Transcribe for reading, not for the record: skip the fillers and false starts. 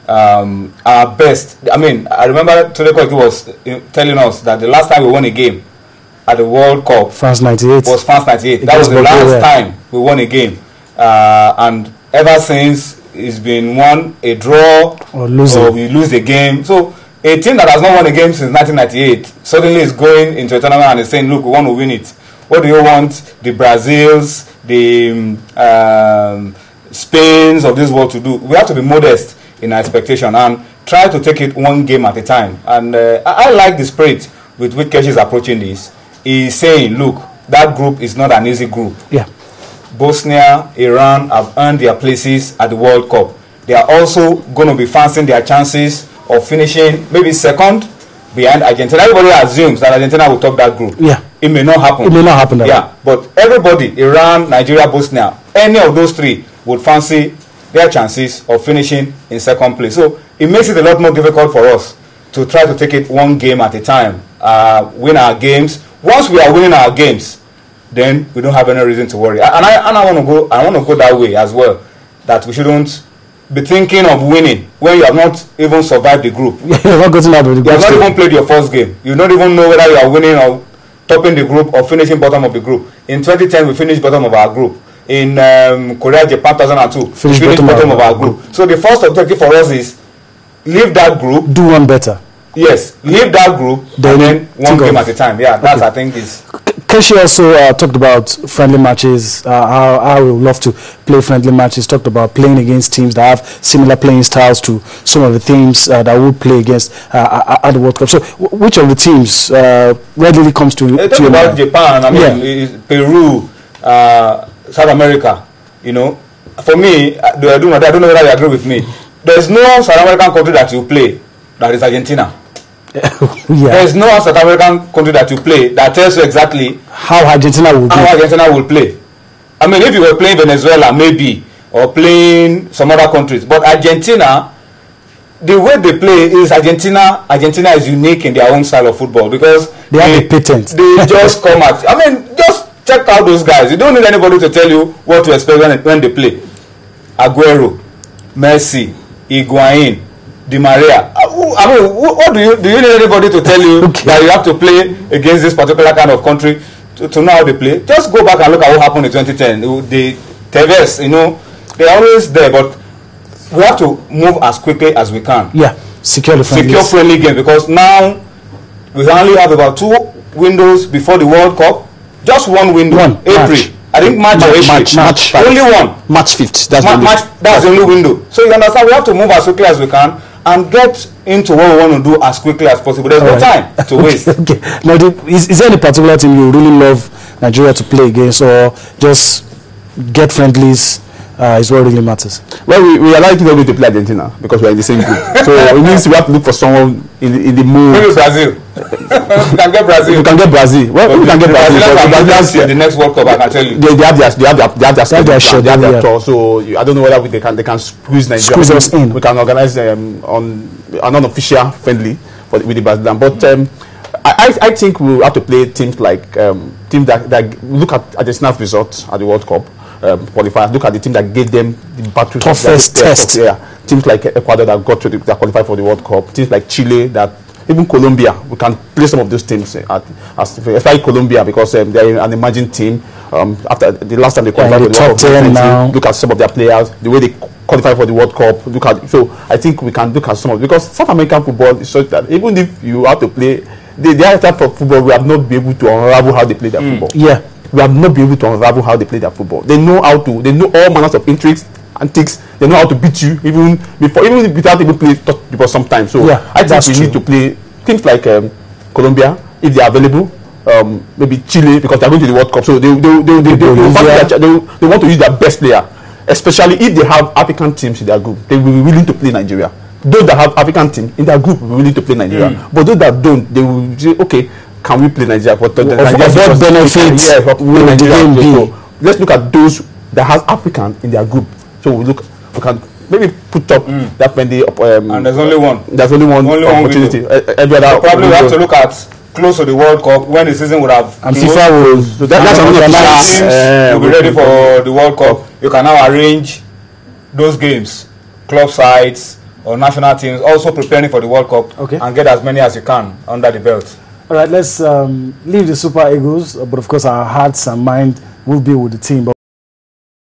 our best. I mean, I remember Tuleko was telling us that the last time we won a game at the World Cup France 98 was France 98. That was the last time we won a game, and ever since it's been won a draw or we lose a game. So a team that has not won a game since 1998 suddenly is going into a tournament and is saying, look, we want to win it. What do you want the Brazils, the Spains of this world to do? We have to be modest in our expectation and try to take it one game at a time. And I like the spirit with which Keshi is approaching this. He's saying, look, that group is not an easy group. Yeah. Bosnia, Iran have earned their places at the World Cup. They are also going to be fancying their chances of finishing maybe second behind Argentina. Everybody assumes that Argentina will top that group. Yeah. It may not happen. It may not happen. Yeah. But everybody, Iran, Nigeria, Bosnia, any of those three would fancy their chances of finishing in second place. So it makes it a lot more difficult for us to try to take it one game at a time, win our games. Once we are winning our games, then we don't have any reason to worry. And I want to go that way as well. That we shouldn't be thinking of winning when you have not even survived the group. You have not even played your first game. You don't even know whether you are winning or topping the group or finishing bottom of the group. In 2010, we finished bottom of our group. In Korea, Japan 2002, we finished bottom of our group. So the first objective for us is leave that group. Do one better. Yes, leave that group then one game at a time. Yeah, that's I think is. Keshi also talked about friendly matches, how we would love to play friendly matches, talked about playing against teams that have similar playing styles to some of the teams that we play against at the World Cup. So which of the teams readily comes to you? Talk about Japan, I mean, Peru, South America, you know. For me, I don't know whether you agree with me. There's no South American country that you play that is Argentina. There is no South American country that you play that tells you exactly how Argentina will play. I mean, if you were playing Venezuela, maybe, or playing some other countries, but Argentina, the way they play is Argentina is unique in their own style of football because they have a patent. They just come at. I mean, just check out those guys. You don't need anybody to tell you what to expect when they play. Aguero, Messi, Higuain, Di Maria. I mean, what do you need anybody to tell you that you have to play against this particular kind of country to know how they play? Just go back and look at what happened in 2010. The Tevez, you know, they're always there, but we have to move as quickly as we can. Yeah, secure friendly game, because now we only have about 2 windows before the World Cup. Just one window. April. I think March or April. March only one. March 5th. That's the only window. So you understand, we have to move as quickly as we can and get into what we want to do as quickly as possible. There's no time to waste. Okay. Now, is there any particular team you really love Nigeria to play against, or just get friendlies is what really matters? Well, we are likely not going to play Argentina because we are in the same group. So it means we have to look for someone in the mood. Maybe Brazil. We can get Brazil. We can get Brazil. Well, we can get Brazil. The next World Cup, I can tell you. They have their tour. So I don't know whether they can squeeze Nigeria. Squeeze us in. We can organize on an unofficial friendly with the Brazilian. But I think we will have to play teams like teams that look at Argentina's results at the World Cup. Qualifiers. Look at the team that gave them the battle. Toughest test. Teams like Ecuador that qualified for the World Cup. Teams like Chile, that even Colombia. We can play some of those teams, especially Colombia, because they're an emerging team. After the last time they qualified for the World Cup, now. Look at some of their players, the way they qualified for the World Cup. So I think we can look at some of, because South American football is such that even if you have to play their type of football, we have not been able to unravel how they play their football. Yeah. We have not been able to unravel how they play their football. They know all manners of intrigues, antics. They know how to beat you even without even playing before sometimes. So I think we need to play teams like Colombia if they are available. Maybe Chile, because they are going to the World Cup. So they want to use their best player, especially if they have African teams in their group. They will be willing to play Nigeria. Those that have African team in their group will be willing to play Nigeria. But those that don't, they will say, okay, can we play Nigeria? But what benefits will the game be? So let's look at those that has African in their group. So we can maybe put up that friendly. And there's only one. There's only one opportunity. Probably we have to look at close to the World Cup when the season would have. And FIFA will. So that's another nice. You'll be ready for the World Cup. You can now arrange those games, club sides or national teams also preparing for the World Cup, and get as many as you can under the belt. All right, let's leave the Super Eagles, but of course our hearts and mind will be with the team.